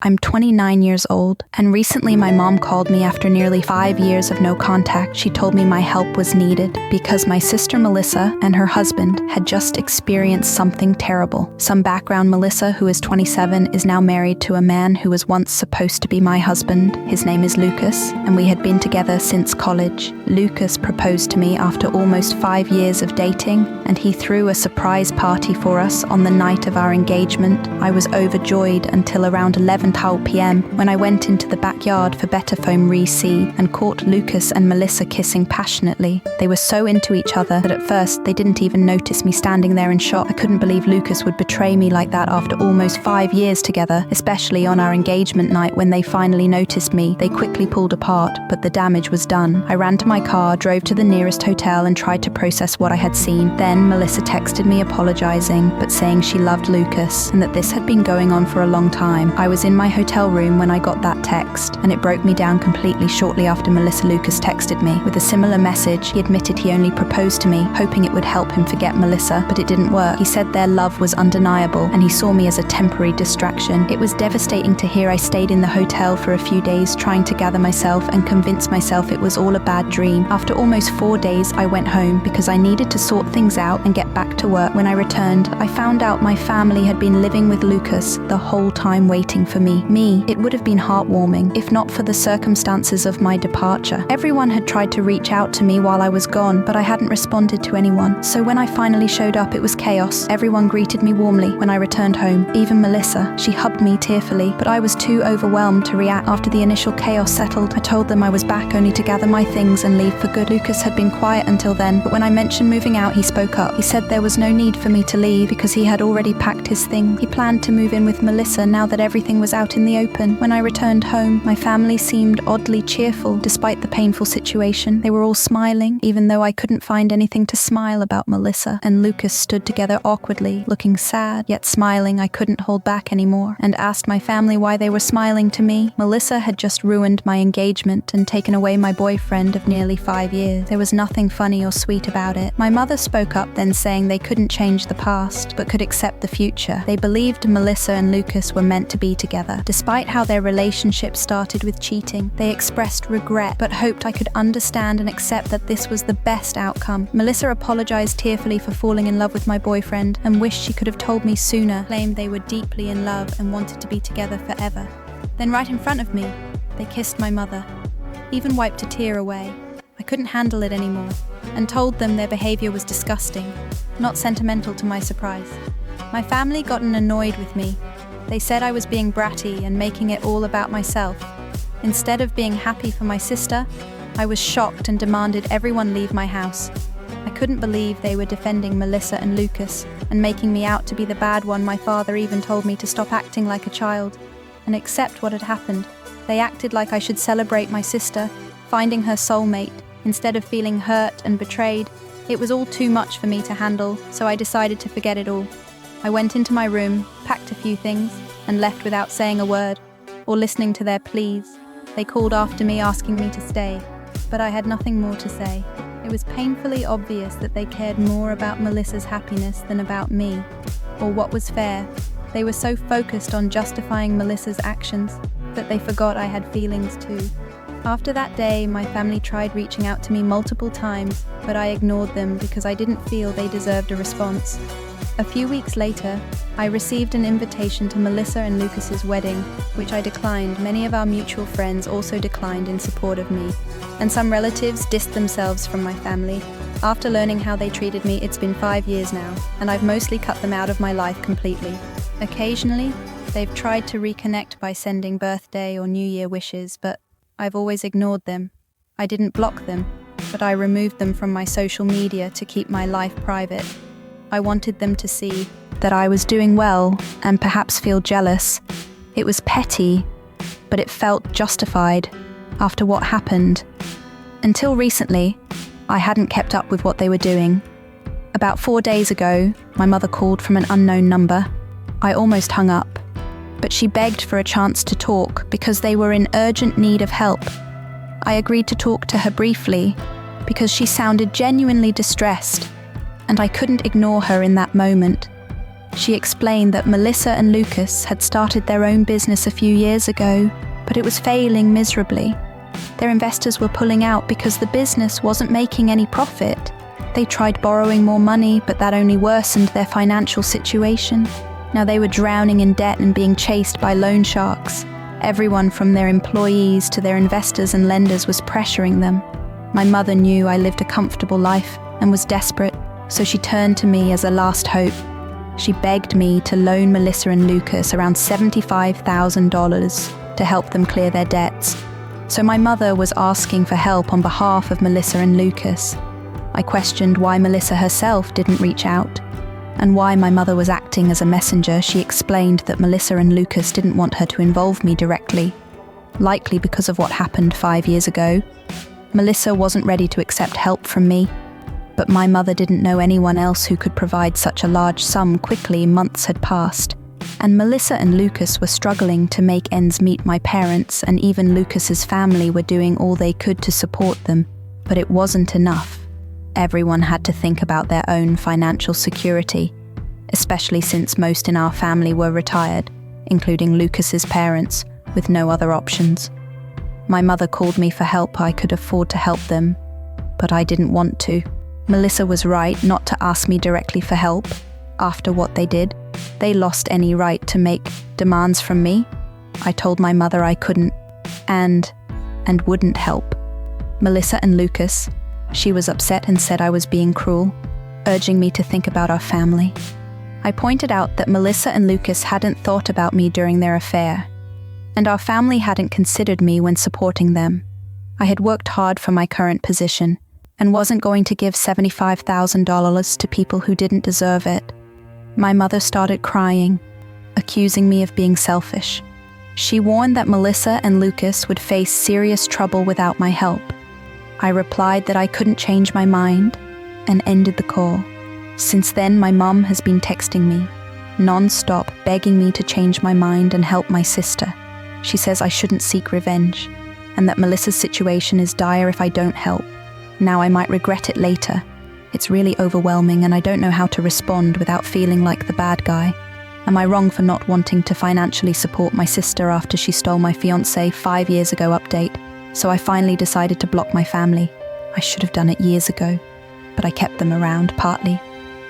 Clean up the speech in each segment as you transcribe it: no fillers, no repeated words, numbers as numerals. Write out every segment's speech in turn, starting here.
I'm 29 years old, and recently my mom called me after nearly 5 years of no contact. She told me my help was needed because my sister Melissa and her husband had just experienced something terrible. Some background: Melissa, who is 27, is now married to a man who was once supposed to be my husband. His name is Lucas, and we had been together since college. Lucas proposed to me after almost 5 years of dating, and he threw a surprise party for us on the night of our engagement. I was overjoyed until around 11 p.m. when I went into the backyard for Better Foam Re-C and caught Lucas and Melissa kissing passionately. They were so into each other that at first they didn't even notice me standing there in shock. I couldn't believe Lucas would betray me like that after almost 5 years together, especially on our engagement night. When they finally noticed me, they quickly pulled apart, but the damage was done. I ran to my car, drove to the nearest hotel and tried to process what I had seen. Then Melissa texted me apologizing, but saying she loved Lucas and that this had been going on for a long time. I was in my hotel room when I got that text, and it broke me down completely. Shortly after Melissa, Lucas texted me with a similar message. He admitted he only proposed to me, hoping it would help him forget Melissa, but it didn't work. He said their love was undeniable, and he saw me as a temporary distraction. It was devastating to hear. I stayed in the hotel for a few days, trying to gather myself and convince myself it was all a bad dream. After almost 4 days, I went home because I needed to sort things out and get back to work. When I returned, I found out my family had been living with Lucas the whole time, waiting for me. It would have been heartwarming if not for the circumstances of my departure. Everyone had tried to reach out to me while I was gone, but I hadn't responded to anyone. So when I finally showed up, it was chaos. Everyone greeted me warmly when I returned home. Even Melissa. She hugged me tearfully, but I was too overwhelmed to react. After the initial chaos settled, I told them I was back only to gather my things and leave for good. Lucas had been quiet until then, but when I mentioned moving out, he spoke up. He said there was no need for me to leave because he had already packed his things. He planned to move in with Melissa now that everything was out in the open. When I returned home, my family seemed oddly cheerful despite the painful situation. They were all smiling, even though I couldn't find anything to smile about. Melissa and Lucas stood together awkwardly, looking sad, yet smiling. I couldn't hold back anymore, and asked my family why they were smiling to me. Melissa had just ruined my engagement and taken away my boyfriend of nearly 5 years. There was nothing funny or sweet about it. My mother spoke up then, saying they couldn't change the past, but could accept the future. They believed Melissa and Lucas were meant to be together. Despite how their relationship started with cheating, they expressed regret, but hoped I could understand and accept that this was the best outcome. Melissa apologized tearfully for falling in love with my boyfriend and wished she could have told me sooner, claimed they were deeply in love and wanted to be together forever. Then right in front of me, they kissed my mother, even wiped a tear away. I couldn't handle it anymore, and told them their behavior was disgusting, not sentimental to my surprise. My family gotten annoyed with me. They said I was being bratty and making it all about myself. Instead of being happy for my sister, I was shocked and demanded everyone leave my house. I couldn't believe they were defending Melissa and Lucas and making me out to be the bad one. My father even told me to stop acting like a child and accept what had happened. They acted like I should celebrate my sister finding her soulmate instead of feeling hurt and betrayed. It was all too much for me to handle, so I decided to forget it all. I went into my room, packed a few things, and left without saying a word or listening to their pleas. They called after me asking me to stay, but I had nothing more to say. It was painfully obvious that they cared more about Melissa's happiness than about me, or what was fair. They were so focused on justifying Melissa's actions that they forgot I had feelings too. After that day, my family tried reaching out to me multiple times, but I ignored them because I didn't feel they deserved a response. A few weeks later, I received an invitation to Melissa and Lucas's wedding, which I declined. Many of our mutual friends also declined in support of me, and some relatives distanced themselves from my family. After learning how they treated me, it's been 5 years now, and I've mostly cut them out of my life completely. Occasionally, they've tried to reconnect by sending birthday or New Year wishes, but I've always ignored them. I didn't block them, but I removed them from my social media to keep my life private. I wanted them to see that I was doing well and perhaps feel jealous. It was petty, but it felt justified after what happened. Until recently, I hadn't kept up with what they were doing. About 4 days ago, my mother called from an unknown number. I almost hung up, but she begged for a chance to talk because they were in urgent need of help. I agreed to talk to her briefly because she sounded genuinely distressed, and I couldn't ignore her in that moment. She explained that Melissa and Lucas had started their own business a few years ago, but it was failing miserably. Their investors were pulling out because the business wasn't making any profit. They tried borrowing more money, but that only worsened their financial situation. Now they were drowning in debt and being chased by loan sharks. Everyone from their employees to their investors and lenders was pressuring them. My mother knew I lived a comfortable life and was desperate, so she turned to me as a last hope. She begged me to loan Melissa and Lucas around $75,000 to help them clear their debts. So my mother was asking for help on behalf of Melissa and Lucas. I questioned why Melissa herself didn't reach out, and why my mother was acting as a messenger. She explained that Melissa and Lucas didn't want her to involve me directly, likely because of what happened 5 years ago. Melissa wasn't ready to accept help from me, but my mother didn't know anyone else who could provide such a large sum quickly. Months had passed, and Melissa and Lucas were struggling to make ends meet. My parents and even Lucas's family were doing all they could to support them, but it wasn't enough. Everyone had to think about their own financial security, especially since most in our family were retired, including Lucas's parents, with no other options. My mother called me for help. I could afford to help them, but I didn't want to. Melissa was right not to ask me directly for help. After what they did, they lost any right to make demands from me. I told my mother I couldn't and wouldn't help. Melissa and Lucas, she was upset and said I was being cruel, urging me to think about our family. I pointed out that Melissa and Lucas hadn't thought about me during their affair, and our family hadn't considered me when supporting them. I had worked hard for my current position and wasn't going to give $75,000 to people who didn't deserve it. My mother started crying, accusing me of being selfish. She warned that Melissa and Lucas would face serious trouble without my help. I replied that I couldn't change my mind and ended the call. Since then, my mom has been texting me, non-stop, begging me to change my mind and help my sister. She says I shouldn't seek revenge, and that Melissa's situation is dire if I don't help. Now I might regret it later. It's really overwhelming and I don't know how to respond without feeling like the bad guy. Am I wrong for not wanting to financially support my sister after she stole my fiancé 5 years ago? Update. So I finally decided to block my family. I should have done it years ago, but I kept them around, partly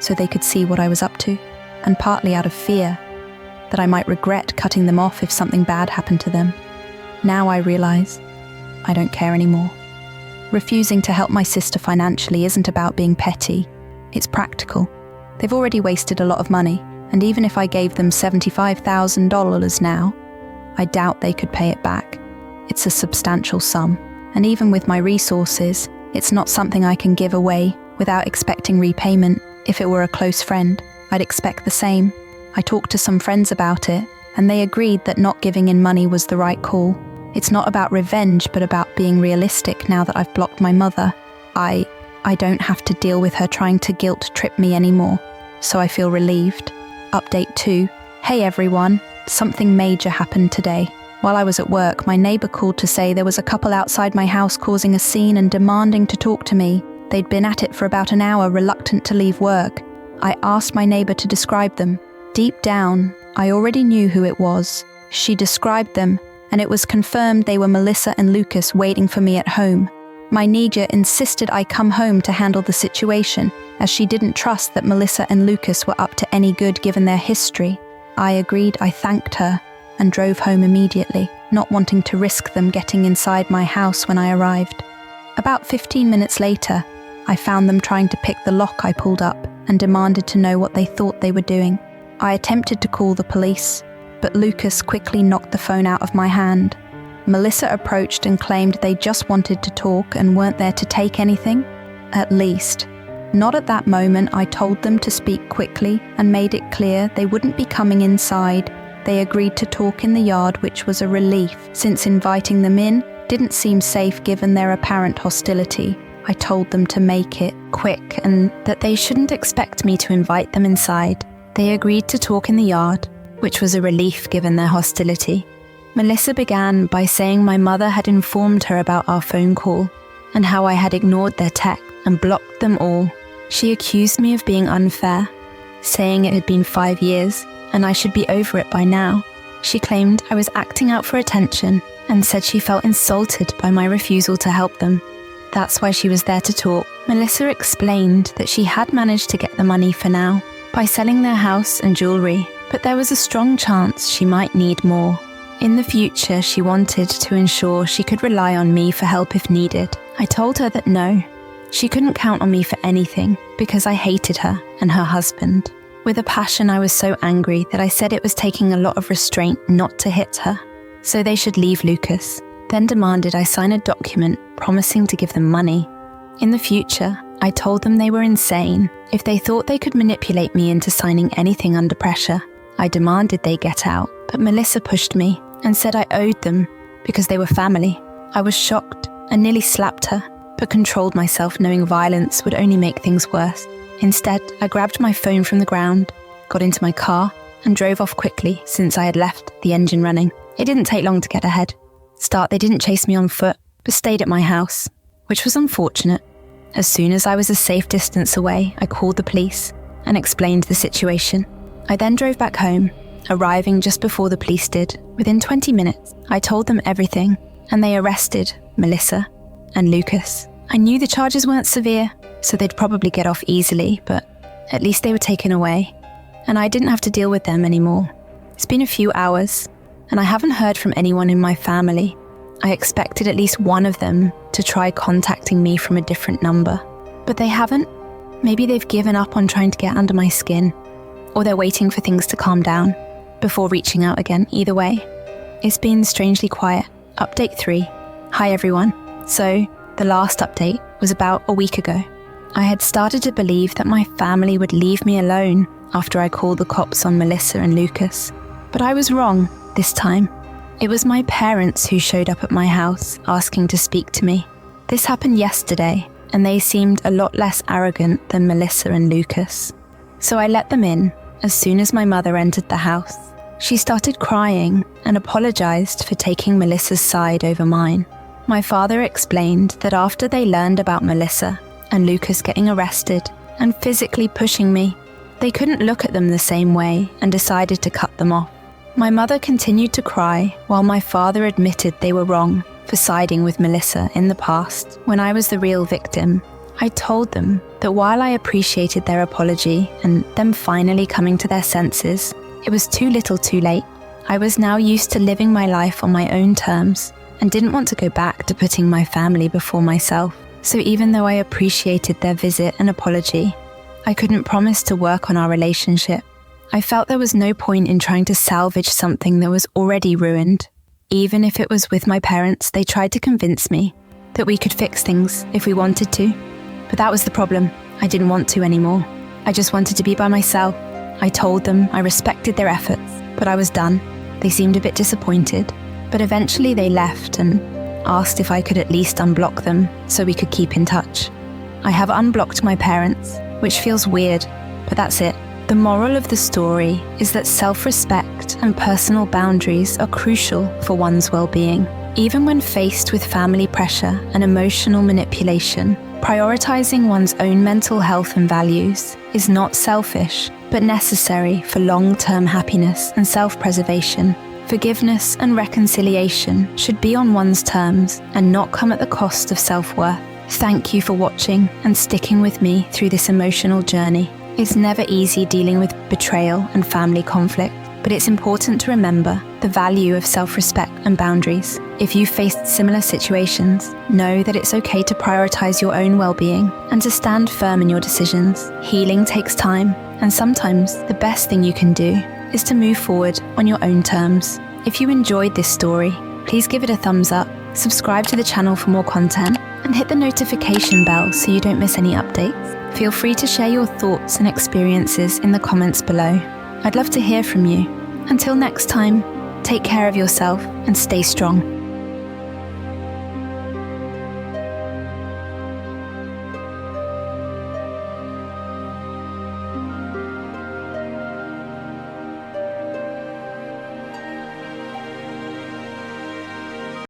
so they could see what I was up to, and partly out of fear that I might regret cutting them off if something bad happened to them. Now I realize I don't care anymore. Refusing to help my sister financially isn't about being petty, it's practical. They've already wasted a lot of money, and even if I gave them $75,000 now, I doubt they could pay it back. It's a substantial sum, and even with my resources, it's not something I can give away without expecting repayment. If it were a close friend, I'd expect the same. I talked to some friends about it, and they agreed that not giving in money was the right call. It's not about revenge, but about being realistic now that I've blocked my mother. I don't have to deal with her trying to guilt trip me anymore, so I feel relieved. Update 2. Hey everyone, something major happened today. While I was at work, my neighbor called to say there was a couple outside my house causing a scene and demanding to talk to me. They'd been at it for about an hour, reluctant to leave work. I asked my neighbor to describe them. Deep down, I already knew who it was. She described them, and it was confirmed they were Melissa and Lucas waiting for me at home. My neighbor insisted I come home to handle the situation, as she didn't trust that Melissa and Lucas were up to any good given their history. I agreed. I thanked her and drove home immediately, not wanting to risk them getting inside my house when I arrived. About 15 minutes later, I found them trying to pick the lock I pulled up and demanded to know what they thought they were doing. I attempted to call the police, but Lucas quickly knocked the phone out of my hand. Melissa approached and claimed they just wanted to talk and weren't there to take anything. At least, not at that moment. I told them to speak quickly and made it clear they wouldn't be coming inside. They agreed to talk in the yard, which was a relief, since inviting them in didn't seem safe given their apparent hostility. I told them to make it quick and that they shouldn't expect me to invite them inside. They agreed to talk in the yard, which was a relief given their hostility. Melissa began by saying my mother had informed her about our phone call and how I had ignored their text and blocked them all. She accused me of being unfair saying it had been 5 years and I should be over it by now. She claimed I was acting out for attention and said she felt insulted by my refusal to help them. That's why she was there to talk. Melissa explained that she had managed to get the money for now by selling their house and jewellery, but there was a strong chance she might need more. In the future, she wanted to ensure she could rely on me for help if needed. I told her that no, she couldn't count on me for anything because I hated her and her husband. With a passion, I was so angry that I said it was taking a lot of restraint not to hit her, so they should leave Lucas, then demanded I sign a document promising to give them money. In the future, I told them they were insane if they thought they could manipulate me into signing anything under pressure. I demanded they get out, but Melissa pushed me and said I owed them because they were family. I was shocked and nearly slapped her, but controlled myself knowing violence would only make things worse. Instead, I grabbed my phone from the ground, got into my car, and drove off quickly since I had left the engine running. It didn't take long to get ahead. They didn't chase me on foot, but stayed at my house, which was unfortunate. As soon as I was a safe distance away, I called the police and explained the situation. I then drove back home, arriving just before the police did. Within 20 minutes, I told them everything, and they arrested Melissa and Lucas. I knew the charges weren't severe, so they'd probably get off easily, but at least they were taken away, and I didn't have to deal with them anymore. It's been a few hours, and I haven't heard from anyone in my family. I expected at least one of them to try contacting me from a different number, but they haven't. Maybe they've given up on trying to get under my skin, or they're waiting for things to calm down before reaching out again. Either way, it's been strangely quiet. Update 3. Hi everyone. So, the last update was about a week ago. I had started to believe that my family would leave me alone after I called the cops on Melissa and Lucas, but I was wrong this time. It was my parents who showed up at my house asking to speak to me. This happened yesterday, and they seemed a lot less arrogant than Melissa and Lucas. So I let them in as soon as my mother entered the house. She started crying and apologized for taking Melissa's side over mine. My father explained that after they learned about Melissa and Lucas getting arrested and physically pushing me, they couldn't look at them the same way and decided to cut them off. My mother continued to cry while my father admitted they were wrong for siding with Melissa in the past when I was the real victim. I told them that while I appreciated their apology and them finally coming to their senses, it was too little too late. I was now used to living my life on my own terms and didn't want to go back to putting my family before myself. So even though I appreciated their visit and apology, I couldn't promise to work on our relationship. I felt there was no point in trying to salvage something that was already ruined. Even if it was with my parents, they tried to convince me that we could fix things if we wanted to. But that was the problem. I didn't want to anymore. I just wanted to be by myself. I told them I respected their efforts, but I was done. They seemed a bit disappointed, but eventually they left and asked if I could at least unblock them so we could keep in touch. I have unblocked my parents, which feels weird, but that's it. The moral of the story is that self-respect and personal boundaries are crucial for one's well-being. Even when faced with family pressure and emotional manipulation, prioritizing one's own mental health and values is not selfish, but necessary for long-term happiness and self-preservation. Forgiveness and reconciliation should be on one's terms and not come at the cost of self-worth. Thank you for watching and sticking with me through this emotional journey. It's never easy dealing with betrayal and family conflict, but it's important to remember the value of self-respect and boundaries. If you've faced similar situations, know that it's okay to prioritize your own well-being and to stand firm in your decisions. Healing takes time, and sometimes the best thing you can do is to move forward on your own terms. If you enjoyed this story, please give it a thumbs up, subscribe to the channel for more content, and hit the notification bell so you don't miss any updates. Feel free to share your thoughts and experiences in the comments below. I'd love to hear from you. Until next time, take care of yourself and stay strong.